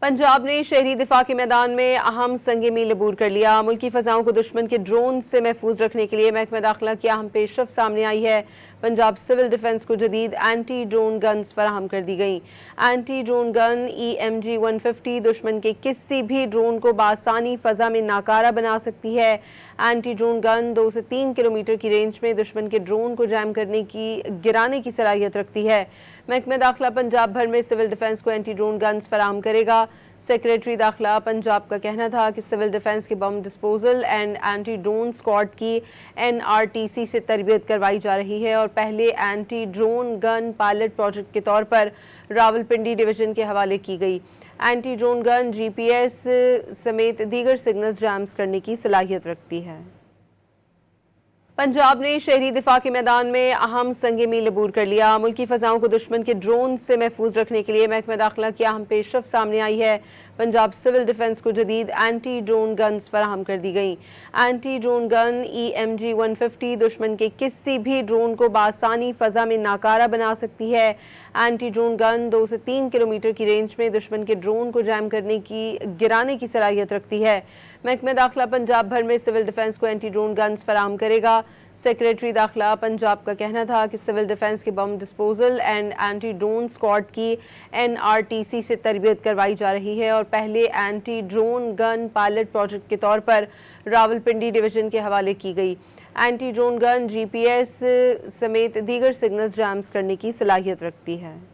पंजाब ने शहरी दिफा के मैदान में अहम संग मील अबूर कर लिया। मुल्की फ़ज़ाओं को दुश्मन के ड्रोन से महफूज रखने के लिए महकमा दाखिला की अहम पेशरफ सामने आई है। पंजाब सिविल डिफेंस को जदीद एंटी ड्रोन गन्स फराहम कर दी गई। एंटी ड्रोन गन EMG 150 दुश्मन के किसी भी ड्रोन को बासानी फ़ज़ा में नाकारा बना सकती है। एंटी ड्रोन गन 2 से 3 किलोमीटर की रेंज में दुश्मन के ड्रोन को जैम करने की गिराने की सलाहियत रखती है। महकमा दाखिला पंजाब भर में सिविल डिफेंस को एंटी ड्रोन गन्स फराहम करेगा। सेक्रेटरी दाखिला पंजाब का कहना था कि सिविल डिफेंस की bomb disposal and anti drone squad की NRTC से तरबियत करवाई जा रही है और पहले anti drone gun pilot project के तौर पर रावलपिंडी डिवीजन के हवाले की गई। एंटी ड्रोन गन GPS समेत दीगर सिग्नल्स जैम्स करने की सलाहियत रखती है। पंजाब ने शहरी दिफा के मैदान में अहम संग मील अबूर कर लिया। मुल्की फ़ज़ाओं को दुश्मन के ड्रोन से महफूज रखने के लिए महकमा दाखिला की अहम पेशरफ सामने आई है। पंजाब सिविल डिफेंस को जदीद एंटी ड्रोन गन्स फराहम कर दी गई। एंटी ड्रोन गन EMG 150 दुश्मन के किसी भी ड्रोन को बासानी फ़ज़ा में नाकारा बना सकती है। एंटी ड्रोन गन 2 से 3 किलोमीटर की रेंज में दुश्मन के ड्रोन को जैम करने की गिराने की सलाहियत रखती है। महकमा दाखिला पंजाब भर में सिविल डिफेंस को एंटी ड्रोन गन्स फराहम करेगा। सेक्रेटरी दाखिला पंजाब का कहना था कि सिविल डिफेंस की bomb disposal and anti drone squad की NRTC से तरबियत करवाई जा रही है और पहले anti drone gun pilot project के तौर पर रावलपिंडी डिवीजन के हवाले की गई। एंटी ड्रोन गन GPS समेत दीगर सिग्नल्स जैम्स करने की सलाहियत रखती है।